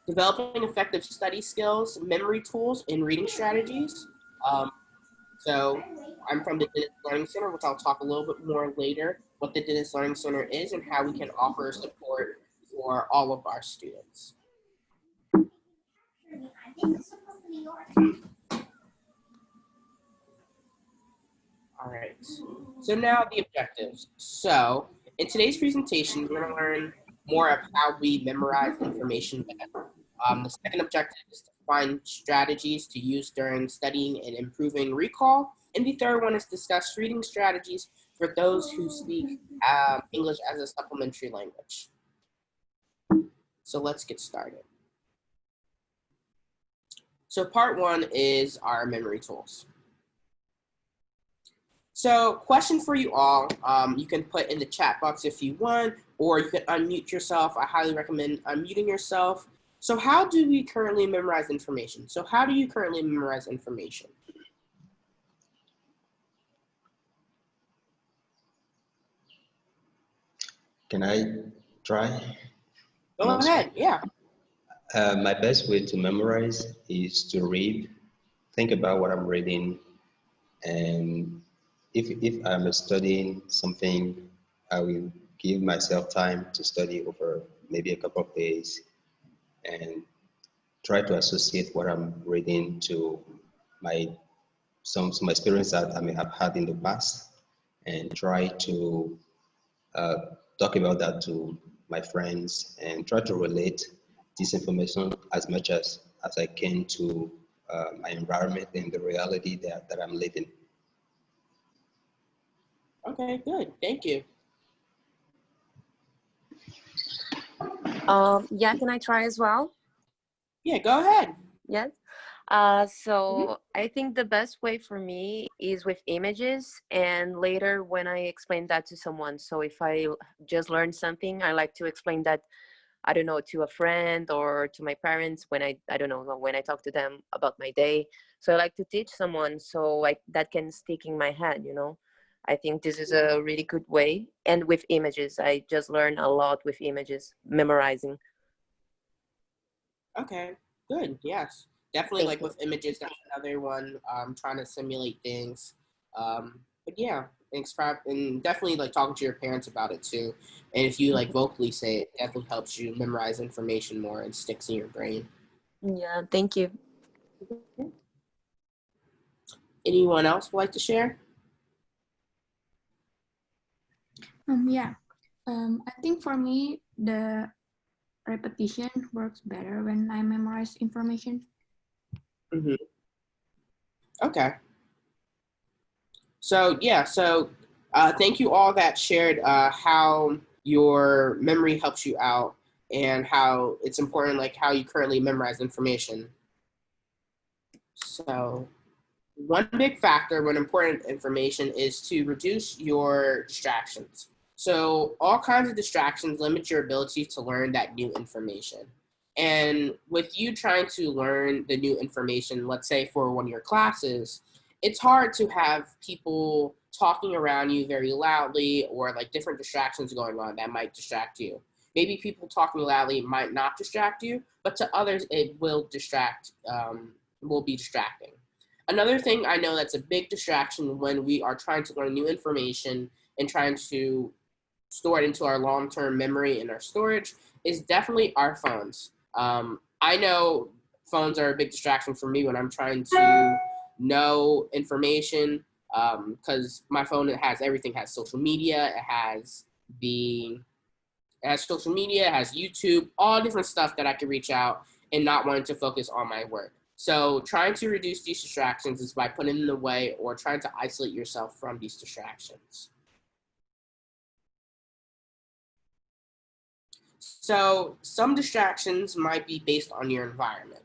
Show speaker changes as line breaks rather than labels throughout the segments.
Developing effective study skills, memory tools, and reading strategies. Um, so I'm from the Dennis Learning Center, which I'll talk a little bit more later, what the Dennis Learning Center is and how we can offer support for all of our students. All right, so now the objectives. So in today's presentation, we're gonna learn more of how we memorize information better. The second objective is to find strategies to use during studying and improving recall. And the third one is discuss reading strategies for those who speak English as a supplementary language. So let's get started. So part one is our memory tools. So question for you all, you can put in the chat box if you want, or you can unmute yourself. I highly recommend unmuting yourself. So how do we currently memorize information? So how do you currently memorize information?
Can I try?
Go ahead, yeah.
My best way to memorize is to read, think about what I'm reading, and if I'm studying something, I will give myself time to study over maybe a couple of days and try to associate what I'm reading to some experience that I may have had in the past and try to uh, talk about that to my friends and try to relate this information as much as I can to my environment and the reality that I'm living.
Okay, good. Thank you.
Yeah, can I try as well?
Yeah, go ahead.
Yes. So I think the best way for me is with images, and later when I explain that to someone. So if I just learned something, I like to explain that, I don't know, to a friend or to my parents when I don't know, when I talk to them about my day. So I like to teach someone so that can stick in my head, you know. I think this is a really good way. And with images, I just learn a lot with images, memorizing.
Okay, good. Yes, definitely. Like with images, that's another one. Trying to simulate things. But yeah, and definitely like talking to your parents about it too. And if you like vocally say it, definitely helps you memorize information more and sticks in your brain.
Yeah, thank you.
Anyone else would like to share?
Yeah. I think for me, the repetition works better when I memorize information.
Mm-hmm. Okay. So yeah, thank you all that shared how your memory helps you out and how it's important, like how you currently memorize information. So one big factor when important information is to reduce your distractions. So all kinds of distractions limit your ability to learn that new information. And with you trying to learn the new information, let's say for one of your classes, it's hard to have people talking around you very loudly or like different distractions going on that might distract you. Maybe people talking loudly might not distract you, but to others it will will be distracting. Another thing I know that's a big distraction when we are trying to learn new information and trying to store it into our long-term memory and our storage is definitely our phones. I know phones are a big distraction for me when I'm trying to know information because my phone has everything. It has social media, it has social media, it has YouTube, all different stuff that I can reach out and not wanting to focus on my work. So trying to reduce these distractions is by putting them away or trying to isolate yourself from these distractions. So some distractions might be based on your environment.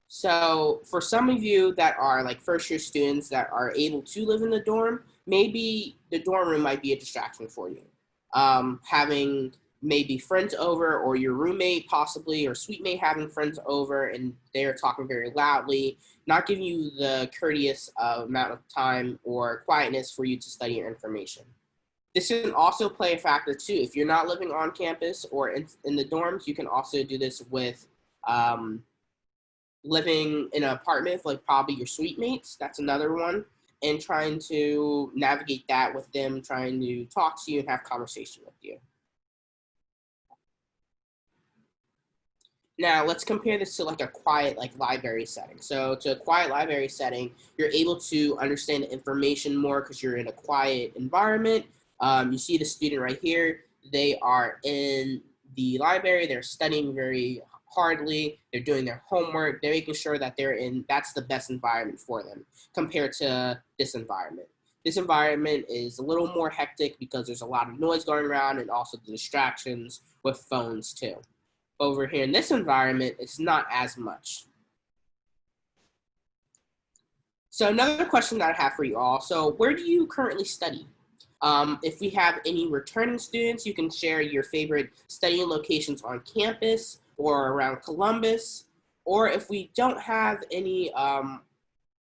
So for some of you that are like first year students that are able to live in the dorm, maybe the dorm room might be a distraction for you. Having maybe friends over or your roommate possibly or suite mate having friends over and they're talking very loudly, not giving you the courteous amount of time or quietness for you to study your information. This can also play a factor too. If you're not living on campus or in the dorms, you can also do this with living in an apartment with like probably your suite mates. That's another one. And trying to navigate that with them, trying to talk to you and have conversation with you. Now let's compare this to like a quiet like library setting. So to a quiet library setting, you're able to understand the information more because you're in a quiet environment. You see the student right here. They are in the library. They're studying very hardly. They're doing their homework. They're making sure that that's the best environment for them compared to this environment. This environment is a little more hectic because there's a lot of noise going around and also the distractions with phones too. Over here in this environment, it's not as much. So another question that I have for you all, so where do you currently study? If we have any returning students, you can share your favorite studying locations on campus or around Columbus. Or if we don't have any,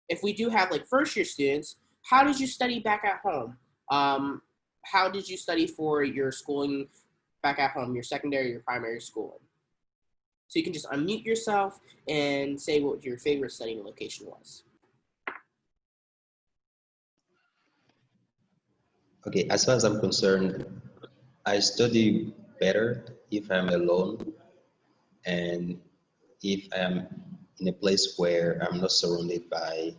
if we do have like first year students, how did you study back at home? How did you study for your schooling back at home, your secondary, your primary schooling? So you can just unmute yourself and say what your favorite studying location was.
Okay, as far as I'm concerned, I study better if I'm alone and if I'm in a place where I'm not surrounded by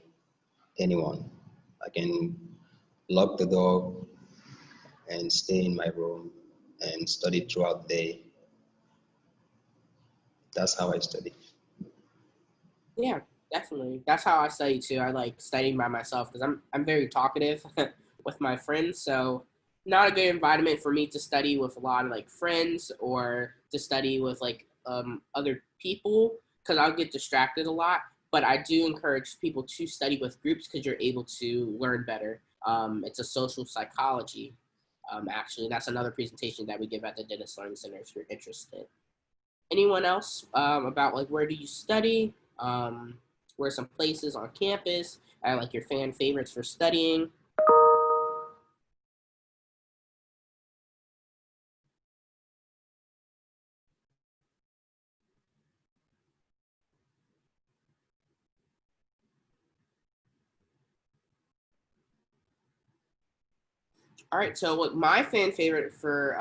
anyone. I can lock the door and stay in my room and study throughout the day. That's how I study.
Yeah, definitely. That's how I study too. I like studying by myself because I'm very talkative with my friends. So not a good environment for me to study with a lot of like friends or to study with like other people because I'll get distracted a lot. But I do encourage people to study with groups because you're able to learn better. It's a social psychology. Actually, that's another presentation that we give at the Dennis Learning Center if you're interested. Anyone else about like where do you study? Where some places on campus? Like your fan favorites for studying. All right, so what my fan favorite for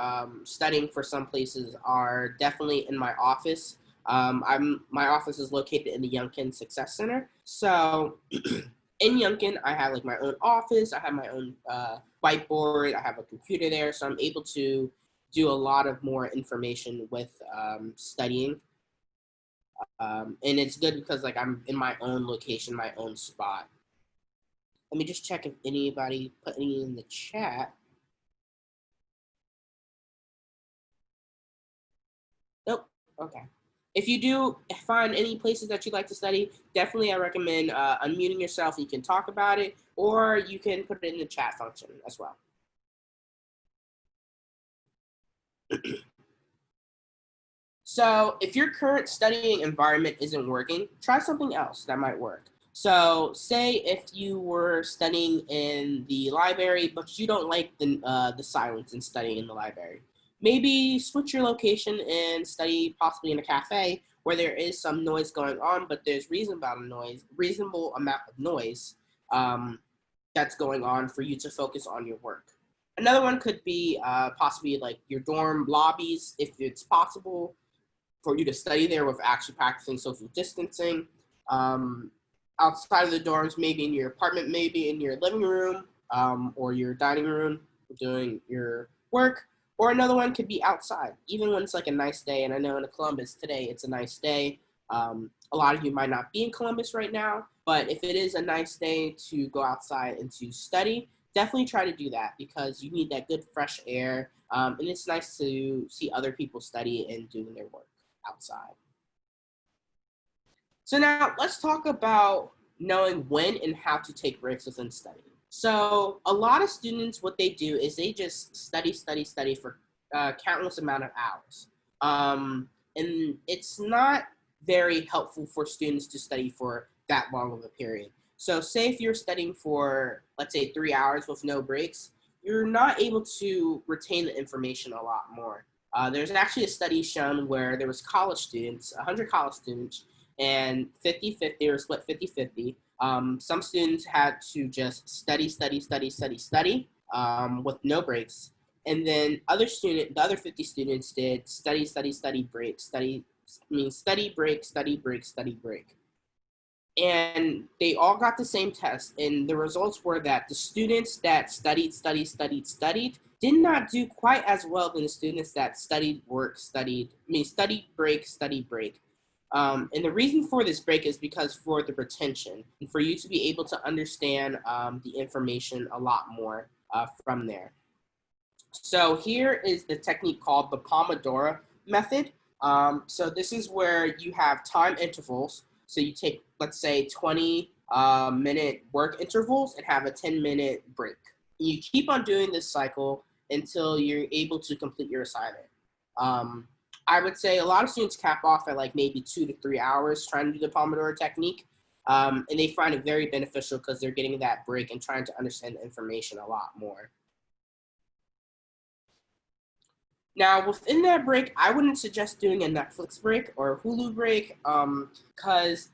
studying for some places are definitely in my office. My office is located in the Youngkin Success Center. So in Youngkin, I have like my own office. I have my own whiteboard. I have a computer there, so I'm able to do a lot of more information with studying. And it's good because like I'm in my own location, my own spot. Let me just check if anybody put any in the chat. Nope. Okay. If you do find any places that you'd like to study, definitely I recommend unmuting yourself. You can talk about it, or you can put it in the chat function as well. So if your current studying environment isn't working, try something else that might work. So say if you were studying in the library, but you don't like the silence in studying in the library, maybe switch your location and study possibly in a cafe where there is some noise going on, but there's reasonable amount of noise that's going on for you to focus on your work. Another one could be possibly like your dorm lobbies, if it's possible for you to study there with actually practicing social distancing. Outside of the dorms, maybe in your apartment, maybe in your living room or your dining room doing your work. Or another one could be outside, even when it's like a nice day. And I know in Columbus today, it's a nice day. A lot of you might not be in Columbus right now, but if it is a nice day to go outside and to study, definitely try to do that because you need that good fresh air. And it's nice to see other people study and doing their work outside. So now let's talk about knowing when and how to take breaks within studying. So a lot of students, what they do is they just study for countless amount of hours. And it's not very helpful for students to study for that long of a period. So say if you're studying for, let's say 3 hours with no breaks, you're not able to retain the information a lot more. There's actually a study shown where there was college students, 100 college students, and 50-50 or split 50-50. Some students had to just study with no breaks. And then the other 50 students did study, break, study, break, study, break, study, break. And they all got the same test, and the results were that the students that studied did not do quite as well than the students that studied, study, break. And the reason for this break is because for the retention, and for you to be able to understand the information a lot more from there. So here is the technique called the Pomodoro method. So this is where you have time intervals. So you take, let's say, 20-minute work intervals and have a 10-minute break. You keep on doing this cycle until you're able to complete your assignment. I would say a lot of students cap off at like maybe 2 to 3 hours trying to do the Pomodoro technique. And they find it very beneficial because they're getting that break and trying to understand the information a lot more. Now, within that break, I wouldn't suggest doing a Netflix break or a Hulu break because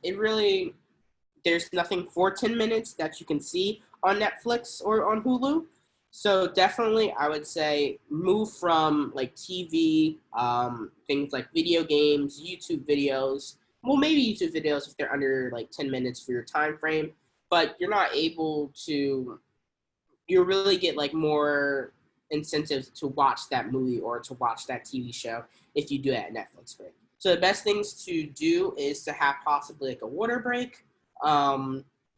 there's nothing for 10 minutes that you can see on Netflix or on Hulu. So definitely, I would say move from like TV, things like video games, YouTube videos. Well, maybe YouTube videos if they're under like 10 minutes for your time frame, but you're not able to, you really get like more incentives to watch that movie or to watch that TV show if you do it at Netflix break. So the best things to do is to have possibly like a water break.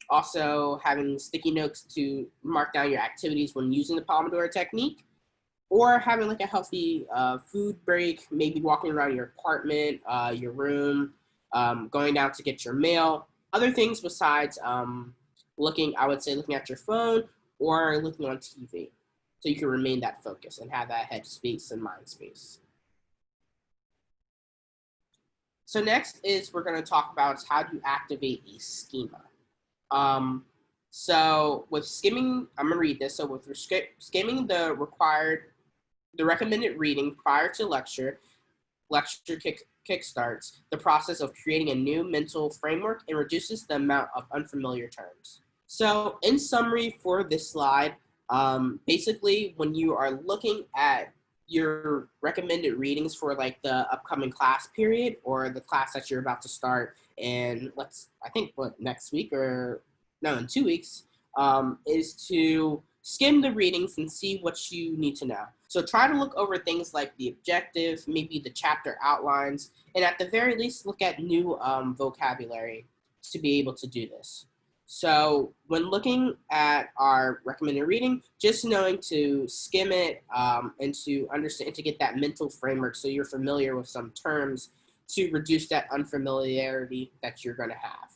Also having sticky notes to mark down your activities when using the Pomodoro technique, or having like a healthy food break, maybe walking around your apartment, your room, going down to get your mail. Other things besides looking at your phone or looking on TV, so you can remain that focus and have that head space and mind space. So next is we're going to talk about how to activate a schema. So with skimming, I'm going to read this. So with skimming the recommended reading prior to lecture kickstarts the process of creating a new mental framework and reduces the amount of unfamiliar terms. So in summary for this slide, basically when you are looking at your recommended readings for like the upcoming class period or the class that you're about to start in, next week or no, in 2 weeks, is to skim the readings and see what you need to know. So try to look over things like the objective, maybe the chapter outlines, and at the very least, look at new vocabulary to be able to do this. So when looking at our recommended reading, just knowing to skim it and to understand, to get that mental framework so you're familiar with some terms to reduce that unfamiliarity that you're going to have.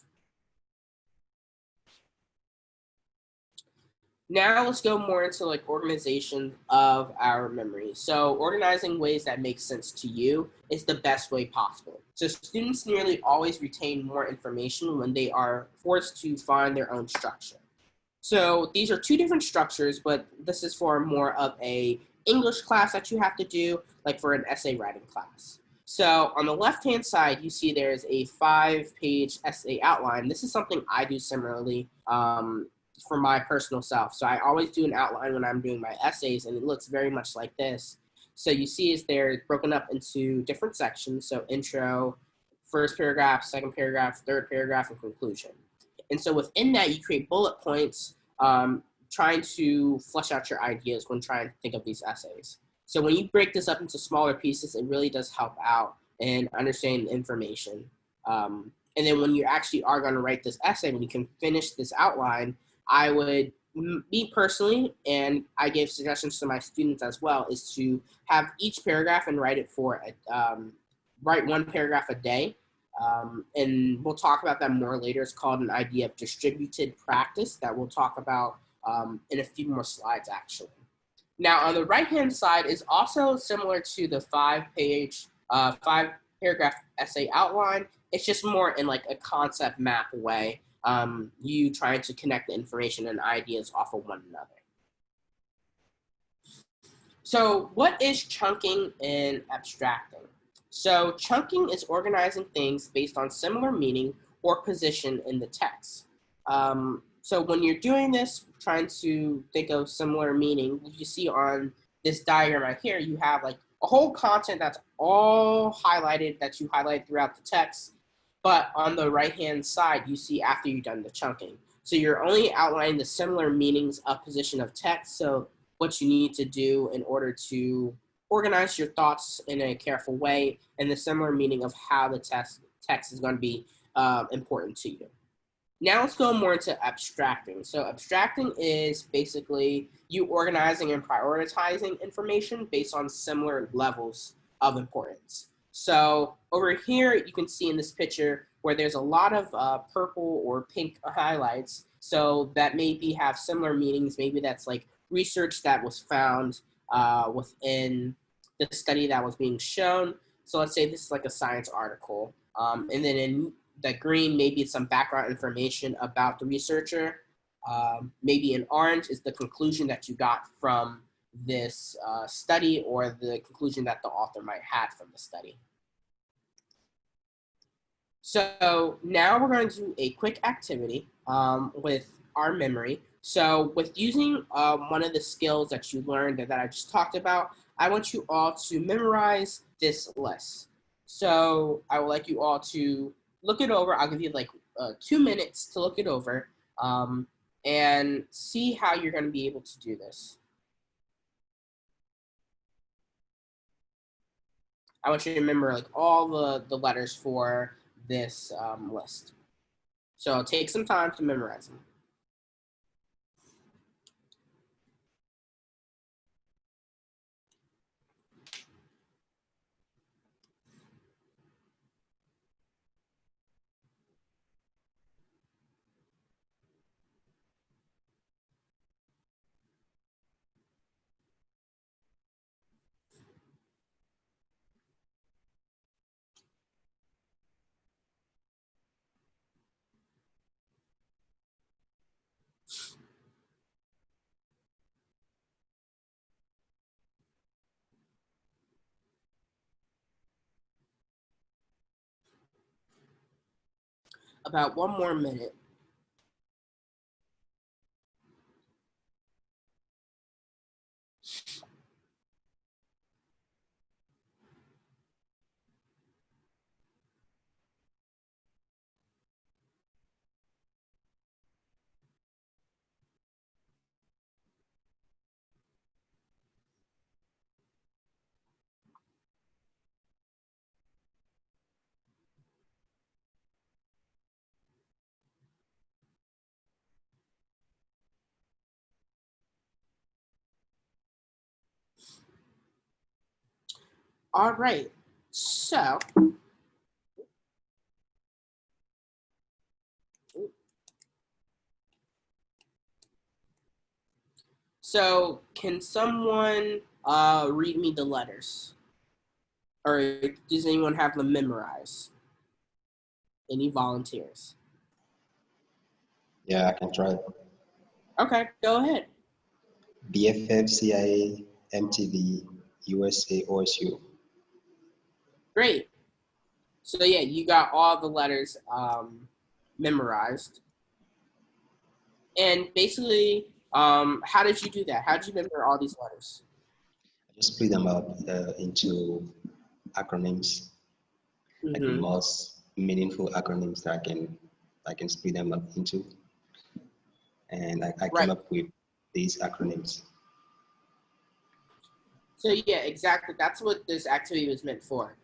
Now let's go more into like organization of our memory. So organizing ways that make sense to you is the best way possible. So students nearly always retain more information when they are forced to find their own structure. So these are two different structures, but this is for more of a English class that you have to do, like for an essay writing class. So on the left-hand side, you see there's a 5-page essay outline. This is something I do similarly for my personal self. So I always do an outline when I'm doing my essays, and it looks very much like this. So you see is they're broken up into different sections. So intro, first paragraph, second paragraph, third paragraph, and conclusion. And so within that, you create bullet points trying to flesh out your ideas when trying to think of these essays. So when you break this up into smaller pieces, it really does help out in understanding information. And then when you actually are going to write this essay, when you can finish this outline, I would, me personally, and I give suggestions to my students as well, is to have each paragraph and write it write one paragraph a day. And we'll talk about that more later. It's called an idea of distributed practice that we'll talk about in a few more slides, actually. Now, on the right-hand side is also similar to the 5-paragraph essay outline. It's just more in like a concept map way. You trying to connect the information and ideas off of one another. So what is chunking and abstracting? So chunking is organizing things based on similar meaning or position in the text. So when you're doing this, trying to think of similar meaning, you see on this diagram right here, you have like a whole content that's all highlighted that you highlight throughout the text. But on the right-hand side, you see after you've done the chunking. So you're only outlining the similar meanings of position of text. So what you need to do in order to organize your thoughts in a careful way and the similar meaning of how the text is going to be important to you. Now let's go more into abstracting. So abstracting is basically you organizing and prioritizing information based on similar levels of importance. So over here, you can see in this picture where there's a lot of purple or pink highlights. So that maybe have similar meanings. Maybe that's like research that was found within the study that was being shown. So let's say this is like a science article. And then in the green, maybe it's some background information about the researcher. Maybe in orange is the conclusion that you got from this study or the conclusion that the author might have from the study. So now we're going to do a quick activity with our memory. So with using one of the skills that you learned that I just talked about, I want you all to memorize this list. So I would like you all to look it over. I'll give you like 2 minutes to look it over and see how you're going to be able to do this. I want you to remember like all the letters for this list. So take some time to memorize them. About 1 more minute. All right, so can someone read me the letters? Or does anyone have them memorized? Any volunteers?
Yeah, I can try.
Okay, go ahead.
BFF, CIA, MTV, USA, OSU.
Great. So yeah, you got all the letters memorized. And basically, how did you do that? How did you remember all these letters?
I just split them up into acronyms, like the most meaningful acronyms that I can split them up into. And I came
Right.
up with these acronyms.
So yeah, exactly. That's what this activity was meant for.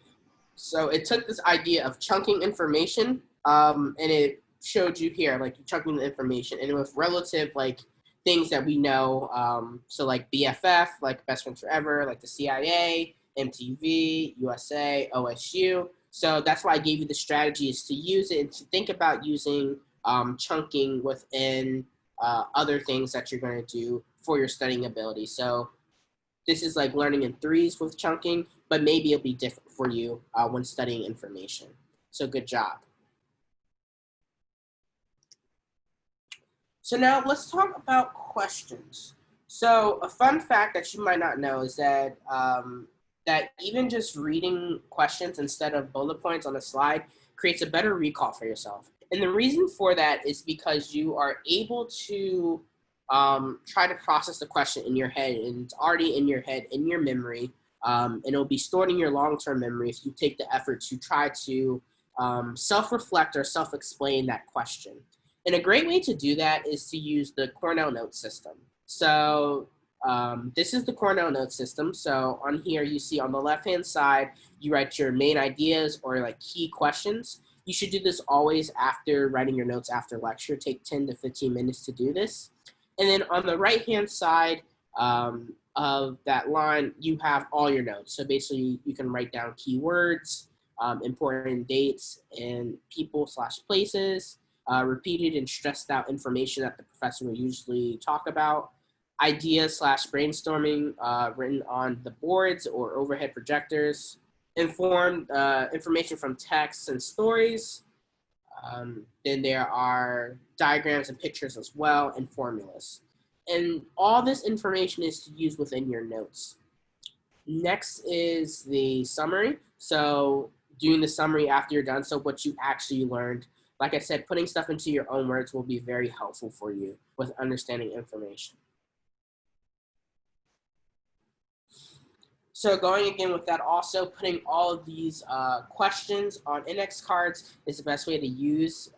So it took this idea of chunking information, and it showed you here, like chunking the information, and with relative like things that we know. So like BFF, like Best Friends Forever, like the CIA, MTV, USA, OSU. So that's why I gave you the strategy is to use it and to think about using chunking within other things that you're going to do for your studying ability. So this is like learning in threes with chunking, but maybe it'll be different for you when studying information. So good job. So now let's talk about questions. So a fun fact that you might not know is that that even just reading questions instead of bullet points on a slide creates a better recall for yourself. And the reason for that is because you are able to try to process the question in your head, and it's already in your head, in your memory, and it'll be stored in your long-term memory if you take the effort to try to self-reflect or self-explain that question. And a great way to do that is to use the Cornell note system. So this is the Cornell note system. So on here, you see on the left-hand side, you write your main ideas or like key questions. You should do this always after writing your notes after lecture. Take 10 to 15 minutes to do this. And then on the right-hand side of that line, you have all your notes. So basically, you can write down keywords, important dates, and people/places, repeated and stressed out information that the professor will usually talk about, ideas/brainstorming written on the boards or overhead projectors, informed information from texts and stories. Then there are diagrams and pictures as well, and formulas. And all this information is to use within your notes. Next is the summary. So doing the summary after you're done, so what you actually learned. Like I said, putting stuff into your own words will be very helpful for you with understanding information. So going again with that, also putting all of these questions on index cards is the best way to use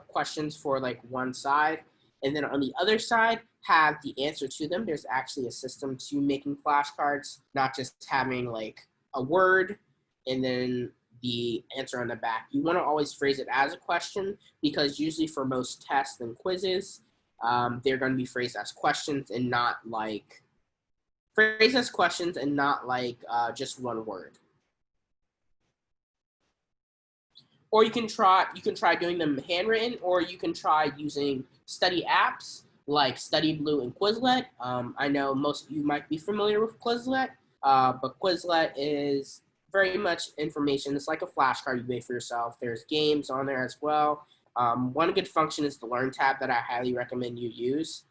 questions for like one side. And then on the other side, have the answer to them. There's actually a system to making flashcards, not just having like a word and then the answer on the back. You want to always phrase it as a question, because usually for most tests and quizzes, they're going to be phrased as questions and not like just one word. Or you can try doing them handwritten, or you can try using study apps like Study Blue and Quizlet. I know most of you might be familiar with Quizlet, but Quizlet is very much information. It's like a flashcard you make for yourself. There's games on there as well. One good function is the Learn tab that I highly recommend you use,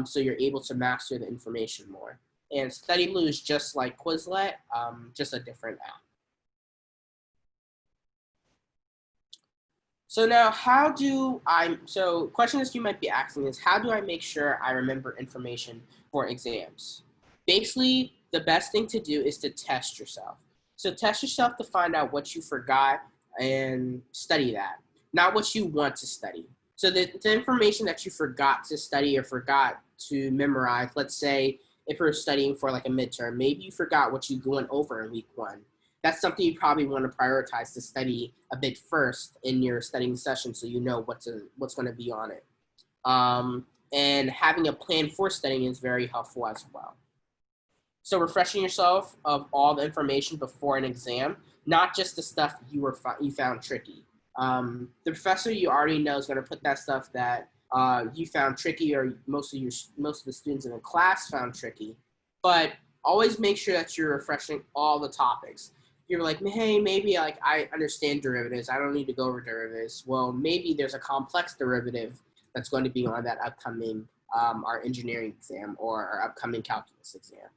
so you're able to master the information more. And Study Blue is just like Quizlet, just a different app. So now questions you might be asking is, how do I make sure I remember information for exams? Basically, the best thing to do is to test yourself. So test yourself to find out what you forgot and study that, not what you want to study. So the information that you forgot to study or forgot to memorize, let's say if you're studying for like a midterm, maybe you forgot what you went over in week 1. That's something you probably want to prioritize to study a bit first in your studying session, so you know what's going to be on it. And having a plan for studying is very helpful as well. So refreshing yourself of all the information before an exam, not just the stuff you found tricky. The professor you already know is going to put that stuff that you found tricky, or most of the students in the class found tricky. But always make sure that you're refreshing all the topics. You're like, hey, maybe like I understand derivatives. I don't need to go over derivatives. Well, maybe there's a complex derivative that's going to be on that upcoming our engineering exam or our upcoming calculus exam.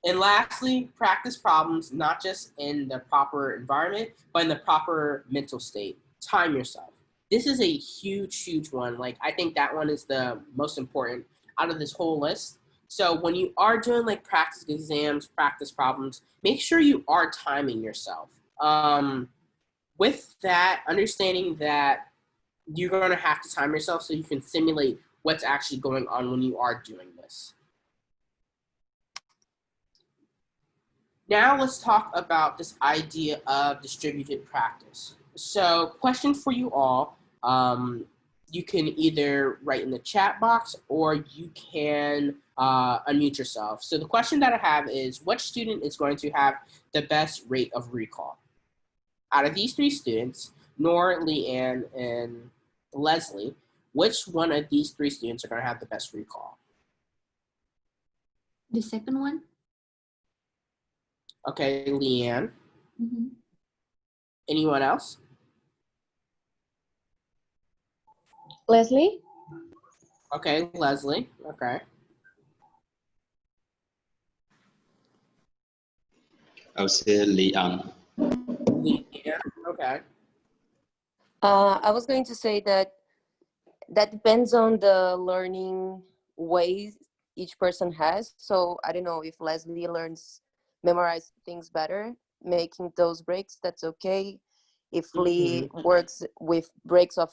And lastly, practice problems, not just in the proper environment, but in the proper mental state. Time yourself. This is a huge, huge one. Like, I think that one is the most important out of this whole list. So when you are doing like practice exams, practice problems, make sure you are timing yourself. With that, understanding that you're going to have to time yourself so you can simulate what's actually going on when you are doing this. Now let's talk about this idea of distributed practice. So question for you all, you can either write in the chat box or you can unmute yourself. So the question that I have is, what student is going to have the best rate of recall? Out of these 3 students, Nora, Leanne, and Leslie, which one of these 3 students are going to have the best recall?
The second one.
Okay, Leanne.
Mm-hmm.
Anyone else?
Leslie?
Okay, Leslie. Okay.
I would say Leanne.
Yeah, okay.
I was going to say that depends on the learning ways each person has. So I don't know if Leslie learns memorize things better, making those breaks, that's okay. If Lee works with breaks of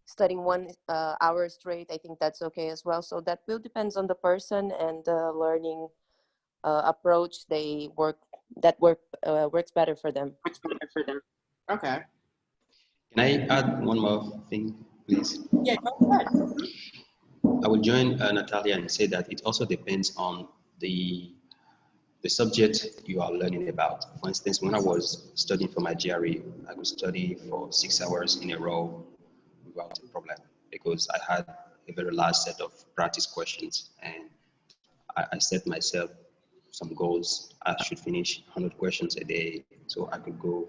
studying 1 hour straight, I think that's okay as well. So that will depends on the person and the learning approach they works better for them.
Okay.
Can I add one more thing, please?
Yeah, go ahead.
I will join Natalia and say that it also depends on the subject you are learning about. For instance, when I was studying for my GRE, I could study for 6 hours in a row without a problem because I had a very large set of practice questions and I set myself some goals. I should finish 100 questions a day so I could go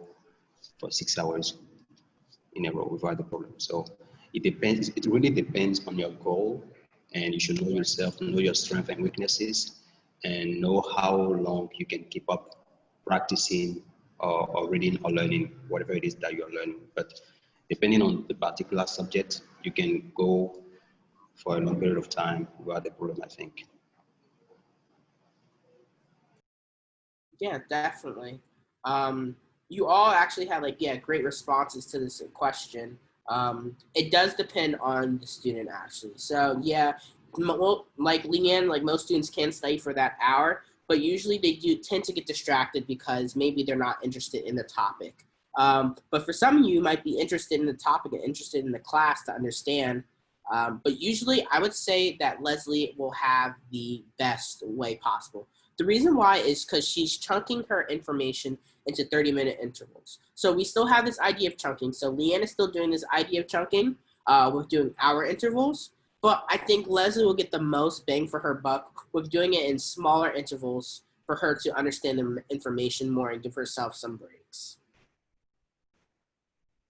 for 6 hours in a row without a problem. So it depends, it really depends on your goal, and you should know yourself, know your strengths and weaknesses, and know how long you can keep up practicing or reading or learning whatever it is that you're learning. But depending on the particular subject, you can go for a long period of time without a problem, I think.
Yeah, definitely. Um, you all actually had like, yeah, great responses to this question. It does depend on the student actually. So yeah, like Leanne, like most students can study for that hour, but usually they do tend to get distracted because maybe they're not interested in the topic. But for some of you might be interested in the topic and interested in the class to understand. But usually I would say that Leslie will have the best way possible. The reason why is because she's chunking her information into 30-minute intervals. So we still have this idea of chunking. So Leanne is still doing this idea of chunking with doing hour intervals. But I think Leslie will get the most bang for her buck with doing it in smaller intervals for her to understand the information more and give herself some breaks.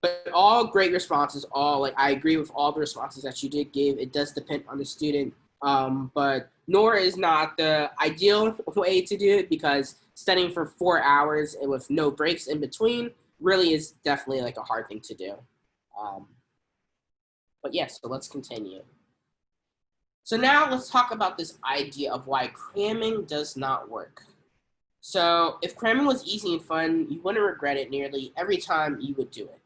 But all great responses, all like I agree with all the responses that you did give. It does depend on the student, but Nora is not the ideal way to do it because studying for 4 hours and with no breaks in between really is definitely like a hard thing to do. Um, but yeah, so let's continue. So now let's talk about this idea of why cramming does not work. So if cramming was easy and fun, you wouldn't regret it nearly every time you would do it.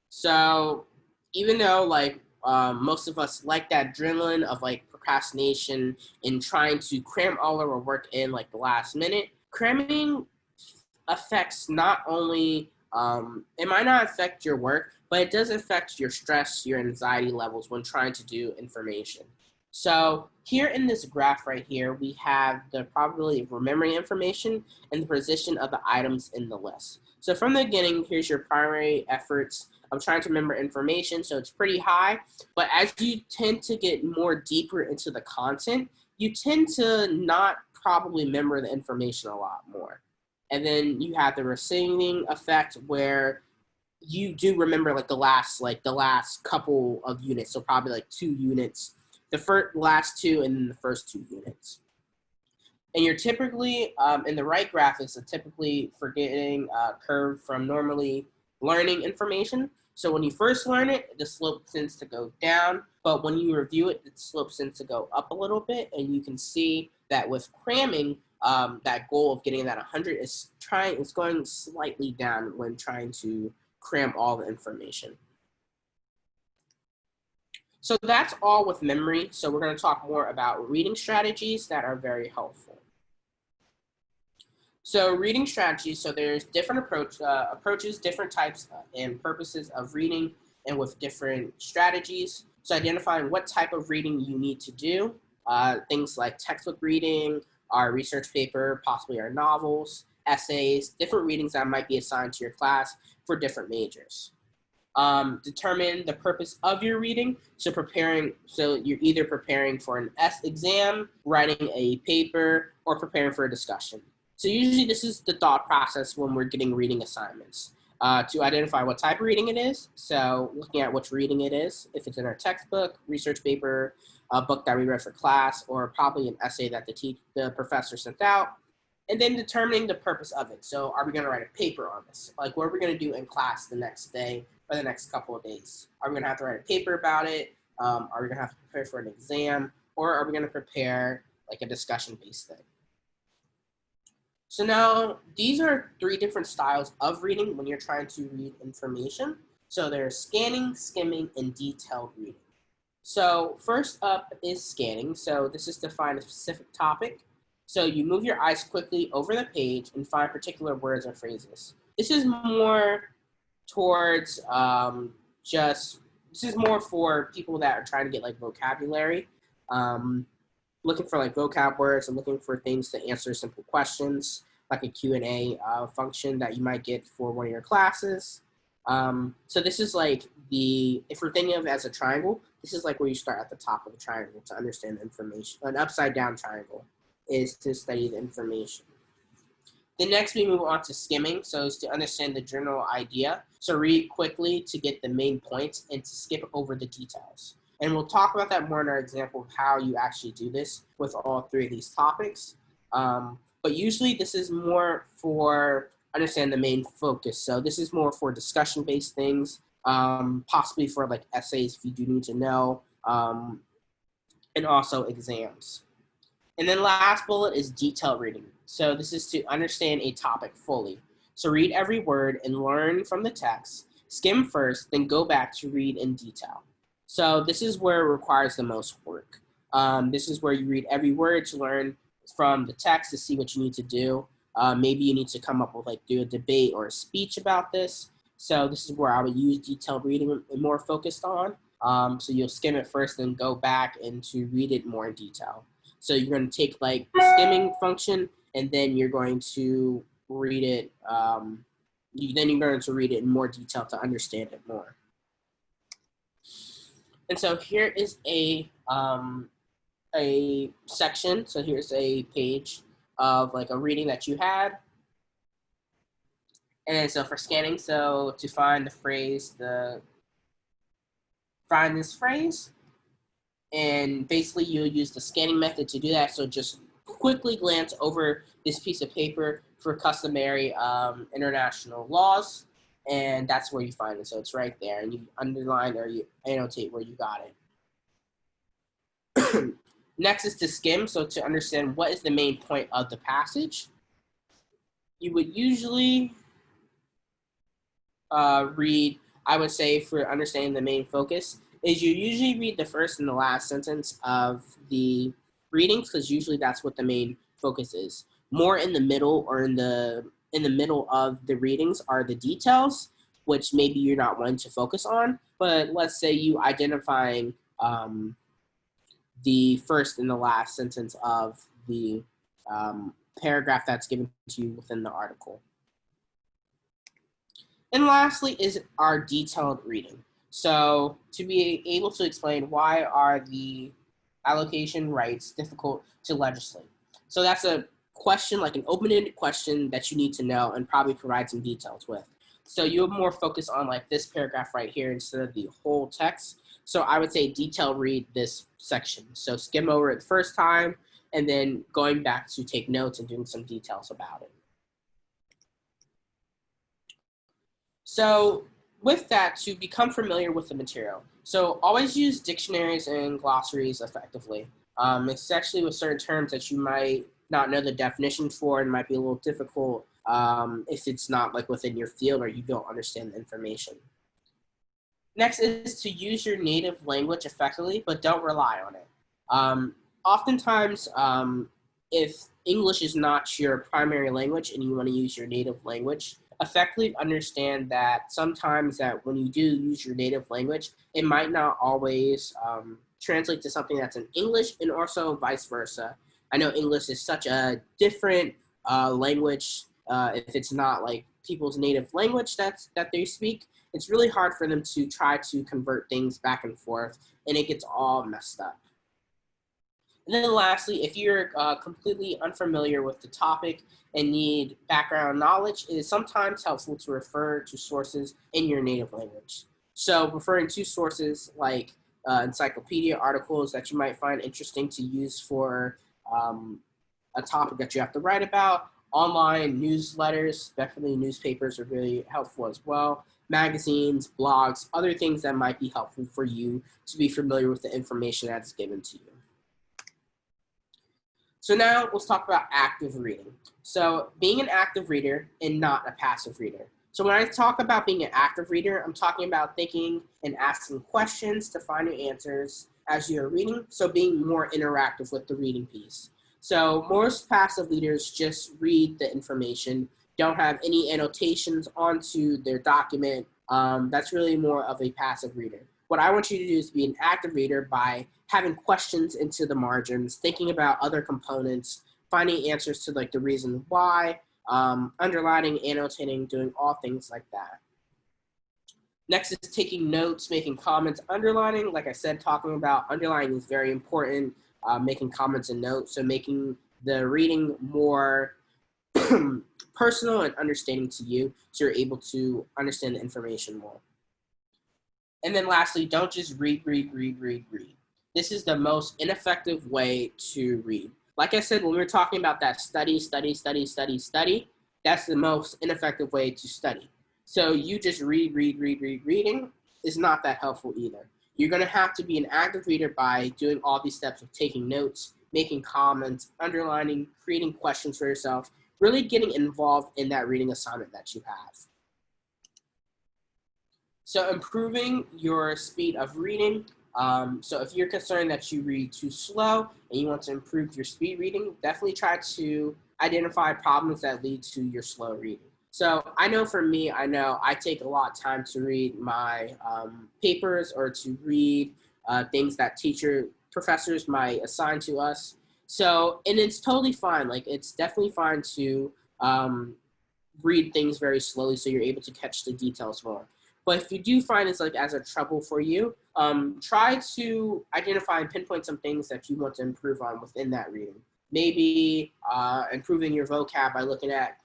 So even though like most of us like that adrenaline of like procrastination and trying to cram all of our work in like the last minute, cramming affects not only it might not affect your work, but it does affect your stress, your anxiety levels when trying to do information. So here in this graph right here, we have the probability of remembering information and the position of the items in the list. So from the beginning, here's your primary efforts of trying to remember information. So it's pretty high, but as you tend to get more deeper into the content, you tend to not probably remember the information a lot more. And then you have the receiving effect where you do remember like the last couple of units, so probably like 2 units, the last two and then the first 2 units. And you're typically in the right graph is a typically forgetting curve from normally learning information. So when you first learn it, the slope tends to go down, but when you review it, the slope tends to go up a little bit. And you can see that with cramming, that goal of getting that 100 is going slightly down when trying to cram all the information. So that's all with memory. So we're going to talk more about reading strategies that are very helpful. So reading strategies, so there's different approaches, different types and purposes of reading and with different strategies. So identifying what type of reading you need to do, things like textbook reading, our research paper, possibly our novels, essays, different readings that might be assigned to your class for different majors. Determine the purpose of your reading. So you're either preparing for an exam, writing a paper, or preparing for a discussion. So usually this is the thought process when we're getting reading assignments. To identify what type of reading it is, so looking at which reading it is, if it's in our textbook, research paper, a book that we read for class, or probably an essay that the professor sent out. And then determining the purpose of it. So are we going to write a paper on this? Like what are we going to do in class the next day or the next couple of days? Are we going to have to write a paper about it? Are we going to have to prepare for an exam? Or are we going to prepare like a discussion-based thing? So now these are 3 different styles of reading when you're trying to read information. So there's scanning, skimming, and detailed reading. So first up is scanning. So this is to find a specific topic. So you move your eyes quickly over the page and find particular words or phrases. This is more towards this is more for people that are trying to get like vocabulary, looking for like vocab words and looking for things to answer simple questions, like a Q&A function that you might get for one of your classes. So this is like if we're thinking of it as a triangle, this is like where you start at the top of the triangle to understand the information. An upside down triangle is to study the information. Then next we move on to skimming, so it's to understand the general idea. So read quickly to get the main points and to skip over the details. And we'll talk about that more in our example of how you actually do this with all 3 of these topics. But usually this is more for understand the main focus. So this is more for discussion-based things, possibly for like essays if you do need to know, and also exams. And then last bullet is detailed reading. So this is to understand a topic fully. So read every word and learn from the text. Skim first, then go back to read in detail. So this is where it requires the most work. This is where you read every word to learn from the text to see what you need to do. Maybe you need to come up with do a debate or a speech about this. So this is where I would use detailed reading and more focused on. So you'll skim it first, then go back and to read it more in detail. So you're going to take like the skimming function, and then you're going to read it. Then you're going to read it in more detail to understand it more. And so here is a section. So here's a page of like a reading that you had. And so for scanning, so to find the phrase, find this phrase. And basically you'll use the scanning method to do that. So just quickly glance over this piece of paper for customary international laws, and that's where you find it. So it's right there, and you underline or you annotate where you got it. Next is to skim, so to understand what is the main point of the passage. You would usually read, I would say for understanding the main focus, is you usually read the first and the last sentence of the reading, because usually that's what the main focus is. More in the middle or in the middle of the readings are the details, which maybe you're not wanting to focus on. But let's say you identifying the first and the last sentence of the paragraph that's given to you within the article. And lastly is our detailed reading. So to be able to explain why are the allocation rights difficult to legislate. So that's a question, like an open-ended question that you need to know and probably provide some details with. So you're more focused on like this paragraph right here instead of the whole text. So I would say detail read this section. So skim over it the first time and then going back to take notes and doing some details about it. So with that, to become familiar with the material. So always use dictionaries and glossaries effectively, especially with certain terms that you might not know the definition for and might be a little difficult if it's not like within your field or you don't understand the information. Next is to use your native language effectively, but don't rely on it. Oftentimes, if English is not your primary language and you want to use your native language, effectively understand that sometimes that when you do use your native language, it might not always translate to something that's in English, and also vice versa. I know English is such a different language. If it's not like people's native language that they speak, it's really hard for them to try to convert things back and forth, and it gets all messed up. And then lastly, if you're completely unfamiliar with the topic and need background knowledge, it is sometimes helpful to refer to sources in your native language. So referring to sources like encyclopedia articles that you might find interesting to use for a topic that you have to write about, Online newsletters, definitely newspapers are really helpful as well. Magazines, blogs, other things that might be helpful for you to be familiar with the information that's given to you. So now let's talk about active reading. So being an active reader and not a passive reader. So when I talk about being an active reader, I'm talking about thinking and asking questions to find your answers as you're reading. So being more interactive with the reading piece. So most passive readers just read the information, don't have any annotations onto their document. That's really more of a passive reader. What I want you to do is be an active reader by having questions into the margins, thinking about other components, finding answers to like the reason why, underlining, annotating, doing all things like that. Next is taking notes, making comments, underlining. Like I said, talking about underlining is very important, making comments and notes. So making the reading more personal and understanding to you so you're able to understand the information more. And then lastly, don't just read. This is the most ineffective way to read. Like I said, when we were talking about that study, that's the most ineffective way to study. So you just reading is not that helpful either. You're going to have to be an active reader by doing all these steps of taking notes, making comments, underlining, creating questions for yourself, really getting involved in that reading assignment that you have. So improving your speed of reading. So if you're concerned that you read too slow and you want to improve your speed reading, definitely try to identify problems that lead to your slow reading. So I know for me, I take a lot of time to read my papers or to read things that professors might assign to us. So, and it's totally fine. Like it's definitely fine to read things very slowly so you're able to catch the details more. But if you do find it's like as a trouble for you, try to identify and pinpoint some things that you want to improve on within that reading. Maybe improving your vocab by looking at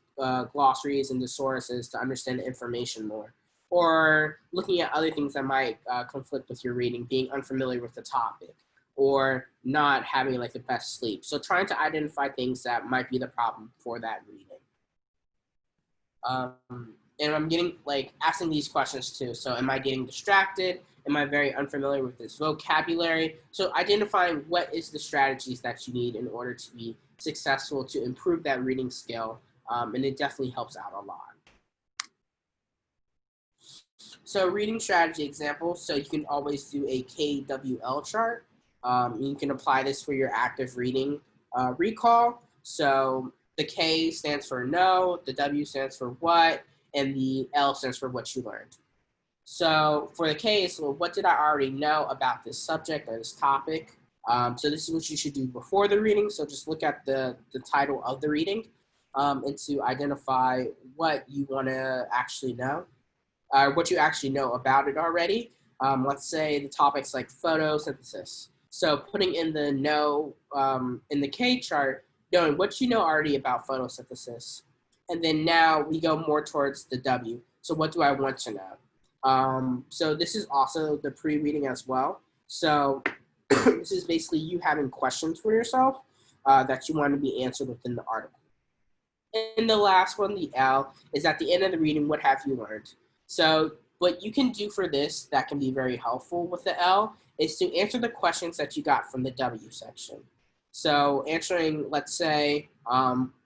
glossaries and thesauruses to understand the information more. Or looking at other things that might conflict with your reading, being unfamiliar with the topic, or not having like the best sleep. So trying to identify things that might be the problem for that reading. And I'm getting like asking these questions too. So am I getting distracted? Am I very unfamiliar with this vocabulary? So identifying what is the strategies that you need in order to be successful to improve that reading skill. And it definitely helps out a lot. So reading strategy example. So you can always do a KWL chart. You can apply this for your active reading recall. So the K stands for no, the W stands for what, and the L stands for what you learned. So for the K, so what did I already know about this subject or this topic? So this is what you should do before the reading. So just look at the title of the reading and to identify what you want to actually know, what you actually know about it already. Let's say the topic's like photosynthesis. So putting in the no in the K chart, knowing what you know already about photosynthesis. And then now we go more towards the W. So what do I want to know? So this is also the pre-reading as well. So this is basically you having questions for yourself that you want to be answered within the article. And the last one, the L, is at the end of the reading, what have you learned? So what you can do for this that can be very helpful with the L is to answer the questions that you got from the W section. So answering, let's say,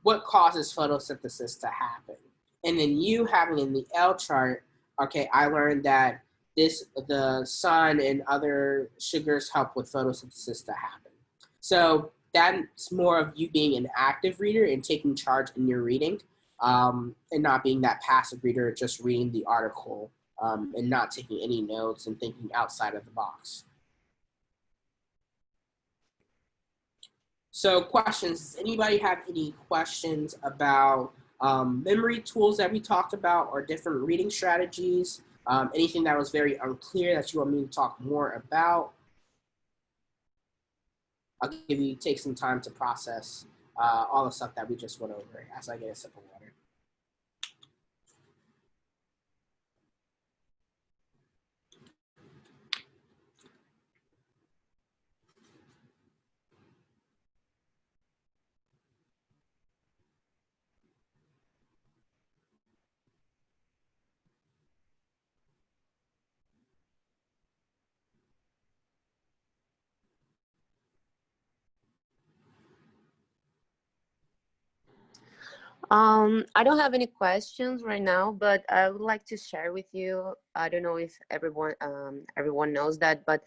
what causes photosynthesis to happen? And then you having in the L chart, okay, I learned that the sun and other sugars help with photosynthesis to happen. So that's more of you being an active reader and taking charge in your reading, and not being that passive reader, just reading the article and not taking any notes and thinking outside of the box. So questions, does anybody have any questions about memory tools that we talked about or different reading strategies? Anything that was very unclear that you want me to talk more about? I'll take some time to process all the stuff that we just went over as I get a sip of water.
I don't have any questions right now, but I would like to share with you. I don't know if everyone knows that, but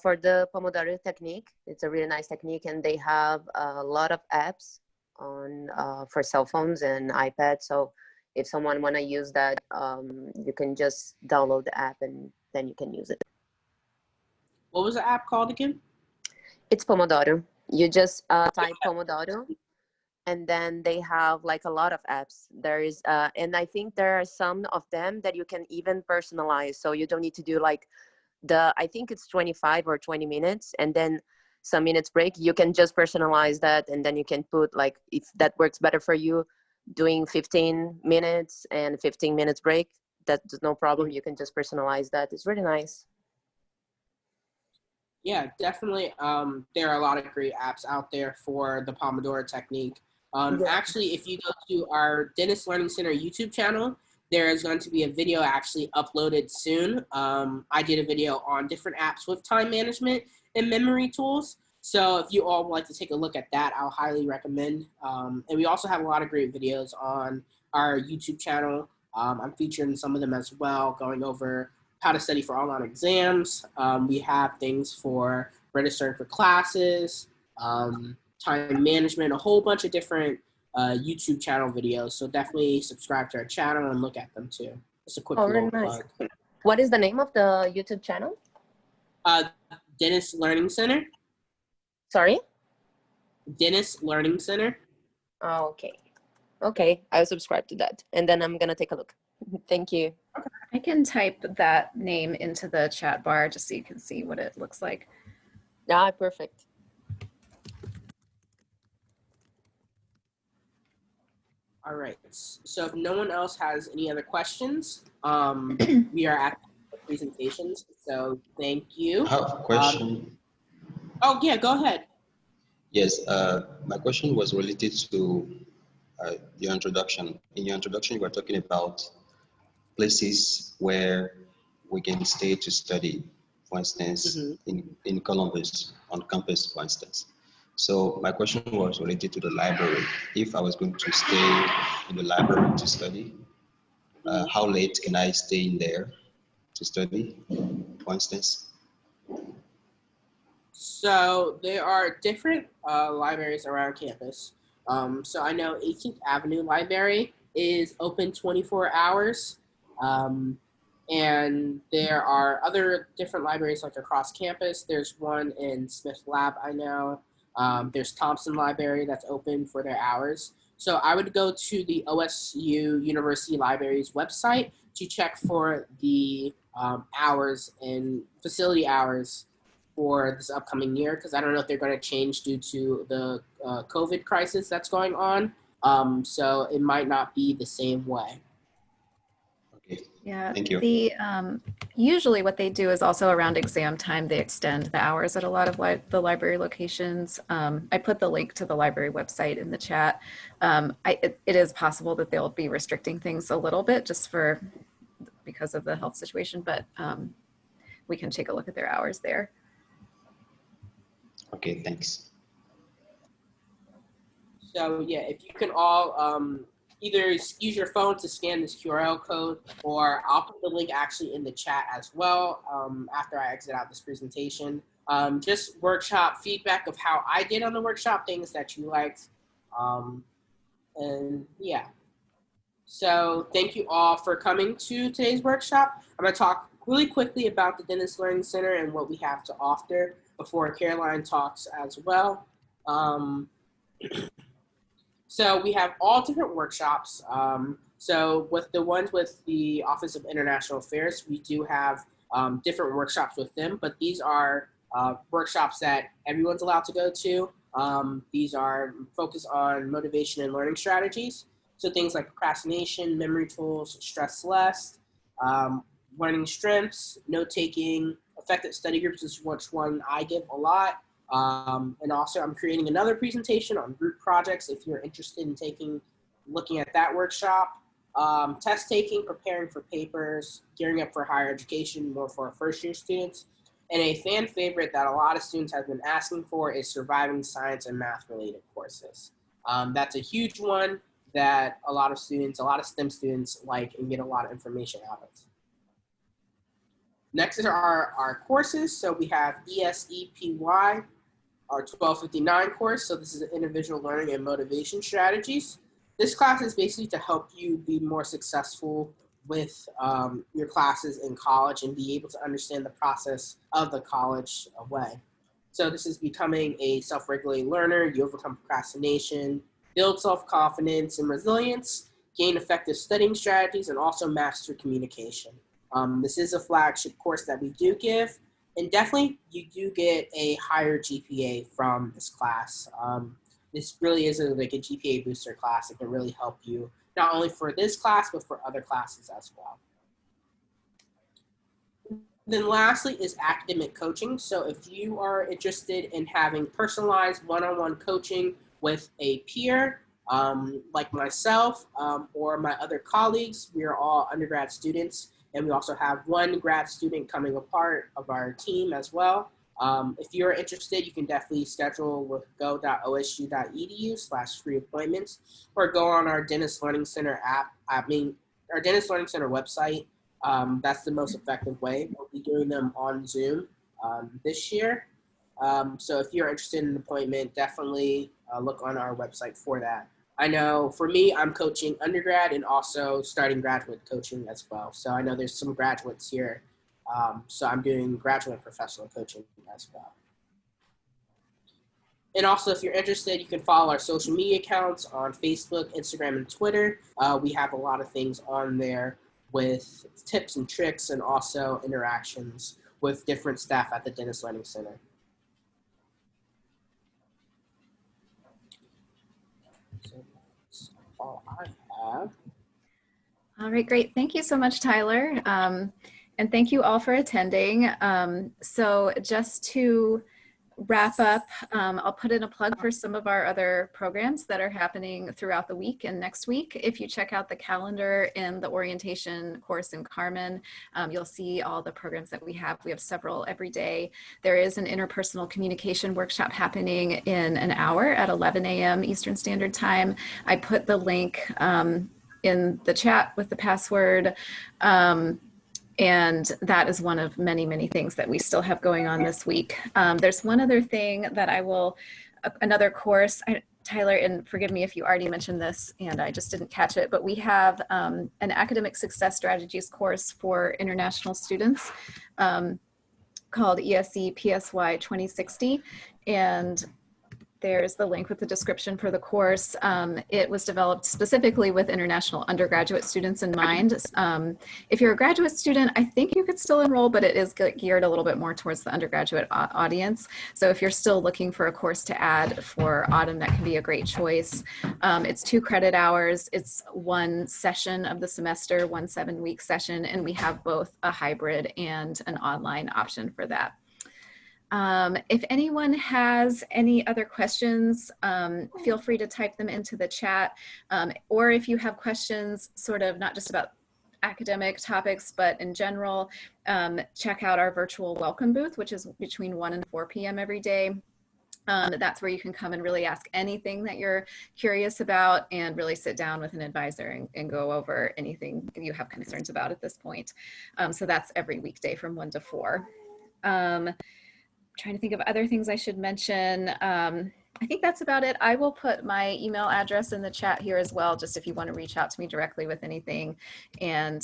for the Pomodoro technique, it's a really nice technique, and they have a lot of apps on for cell phones and iPad. So if someone wanna use that, you can just download the app and then you can use it.
What was the app called again?
It's Pomodoro. You just type Pomodoro, and then they have like a lot of apps. There is and I think there are some of them that you can even personalize, so you don't need to do like I think it's 25 or 20 minutes and then some minutes break. You can just personalize that, and then you can put like, if that works better for you, doing 15 minutes and 15 minutes break. That's no problem. You can just personalize that. It's really nice.
Yeah, definitely. There are a lot of great apps out there for the Pomodoro technique.
Yeah.
Actually, if you go to our Dentist Learning Center YouTube channel, there is going to be a video actually uploaded soon. I did a video on different apps with time management and memory tools. So if you all would like to take a look at that, I'll highly recommend. And we also have a lot of great videos on our YouTube channel. I'm featuring some of them as well, going over how to study for online exams. We have things for registering for classes, time management, a whole bunch of different YouTube channel videos. So definitely subscribe to our channel and look at them too. Just a quick
Oh,
little
really nice.
plug.
What is the name of the YouTube channel?
Dentist Learning Center.
Sorry?
Dentist Learning Center.
Oh, okay. Okay, I'll subscribe to that, and then I'm gonna take a look. Thank you.
I can type that name into the chat bar just so you can see what it looks like.
Yeah, perfect.
All right. So if no one else has any other questions, we are at the presentations. So thank you.
I have a question.
Oh yeah, go ahead.
Yes, my question was related to your introduction. In your introduction, you were talking about places where we can stay to study, for instance, in Columbus, on campus, for instance. So my question was related to the library. If I was going to stay in the library to study, how late can I stay in there to study, for instance?
So there are different libraries around campus. So I know 18th Avenue Library is open 24 hours. And there are other different libraries like across campus. There's one in Smith Lab, I know. There's Thompson Library that's open for their hours. So I would go to the OSU University Library's website to check for the hours and facility hours for this upcoming year, because I don't know if they're going to change due to the COVID crisis that's going on. So it might not be the same way.
Okay.
Yeah,
Thank you.
Usually what they do is also around exam time, they extend the hours at a lot of the library locations. I put the link to the library website in the chat. It is possible that they'll be restricting things a little bit just because of the health situation, but we can take a look at their hours there.
Okay, thanks.
So yeah, if you can all either use your phone to scan this QRL code, or I'll put the link actually in the chat as well after I exit out this presentation. Just workshop feedback of how I did on the workshop, things that you liked. And yeah. So thank you all for coming to today's workshop. I'm going to talk really quickly about the Dentist Learning Center and what we have to offer before Caroline talks as well. So we have all different workshops. So with the ones with the Office of International Affairs, we do have different workshops with them, but these are workshops that everyone's allowed to go to. These are focused on motivation and learning strategies. So things like procrastination, memory tools, stress less, learning strengths, note-taking, effective study groups is which one I give a lot. And also I'm creating another presentation on group projects if you're interested in looking at that workshop. Test taking, preparing for papers, gearing up for higher education, more for our first year students. And a fan favorite that a lot of students have been asking for is surviving science and math related courses. That's a huge one that a lot of students, a lot of STEM students like and get a lot of information out of. Next is our courses. So we have ESEPY, our 1259 course. So this is an individual learning and motivation strategies. This class is basically to help you be more successful with your classes in college and be able to understand the process of the college way. So this is becoming a self-regulated learner. You overcome procrastination, build self-confidence and resilience, gain effective studying strategies, and also master communication. This is a flagship course that we do give, and definitely you do get a higher GPA from this class. This really is like a GPA booster class. It can really help you not only for this class, but for other classes as well. Then lastly is academic coaching. So if you are interested in having personalized one-on-one coaching with a peer, like myself or my other colleagues, we are all undergrad students, and we also have one grad student coming a part of our team as well. If you're interested, you can definitely schedule with go.osu.edu/free appointments, or go on our Dennis Learning Center app. Our Dennis Learning Center website. That's the most effective way. We'll be doing them on Zoom this year. So if you're interested in an appointment, definitely look on our website for that. I know for me, I'm coaching undergrad and also starting graduate coaching as well. So I know there's some graduates here. So I'm doing graduate professional coaching as well. And also, if you're interested, you can follow our social media accounts on Facebook, Instagram, and Twitter. We have a lot of things on there with tips and tricks and also interactions with different staff at the Dennis Learning Center. So that's all I have.
All right, great. Thank you so much, Tyler. And thank you all for attending. So just to wrap up, I'll put in a plug for some of our other programs that are happening throughout the week and next week. If you check out the calendar in the orientation course in Carmen, you'll see all the programs that we have. We have several every day. There is an interpersonal communication workshop happening in an hour at 11 a.m. Eastern Standard Time. I put the link in the chat with the password. And that is one of many, many things that we still have going on this week. There's one other thing that I will, another course, Tyler, and forgive me if you already mentioned this and I just didn't catch it, but we have an academic success strategies course for international students called ESE PSY 2060. And there's the link with the description for the course. It was developed specifically with international undergraduate students in mind. If you're a graduate student, I think you could still enroll, but it is geared a little bit more towards the undergraduate audience. So if you're still looking for a course to add for autumn, that can be a great choice. It's 2 credit hours. It's one session of the semester, one 7-week session, and we have both a hybrid and an online option for that. If anyone has any other questions, feel free to type them into the chat. Or if you have questions sort of not just about academic topics, but in general, check out our virtual welcome booth, which is between 1 and 4 p.m. every day. That's where you can come and really ask anything that you're curious about and really sit down with an advisor and go over anything you have concerns about at this point. So that's every weekday from 1 to 4. Trying to think of other things I should mention. I think that's about it. I will put my email address in the chat here as well, just if you want to reach out to me directly with anything. And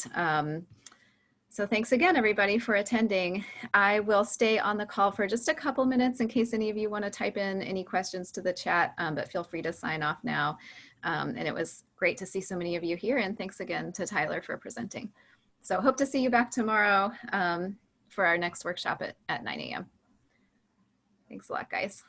so thanks again, everybody, for attending. I will stay on the call for just a couple minutes in case any of you want to type in any questions to the chat, but feel free to sign off now. And it was great to see so many of you here. And thanks again to Tyler for presenting. So hope to see you back tomorrow for our next workshop at 9 a.m. Thanks a lot, guys.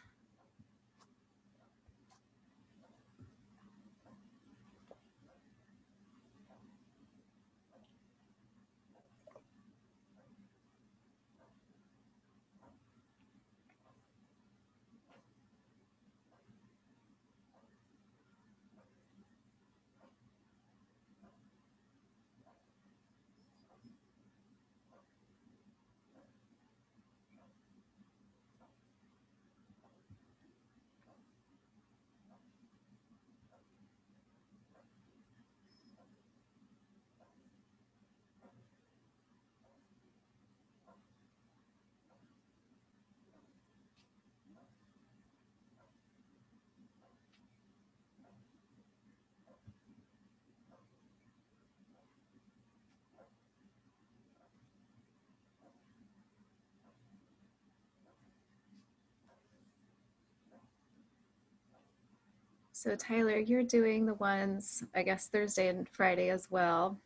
So Tyler, you're doing the ones, I guess, Thursday and Friday as well.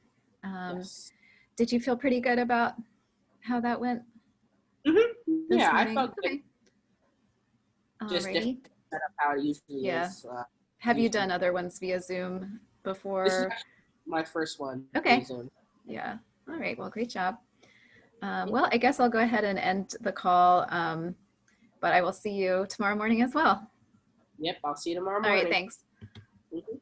Yes.
Did you feel pretty good about how that went this
Yeah, I
morning?
felt good.
Okay.
Just
Alrighty.
different setup how it usually
Yeah.
is.
Have you
usually.
done other ones via Zoom
This is
before?
actually my first one.
Okay.
via Zoom.
Yeah. All right. Well, great job. Well, I guess I'll go ahead and end the call, but I will see you tomorrow morning as well.
Yep, I'll see you tomorrow
All
morning.
right. Thanks.
Mhm.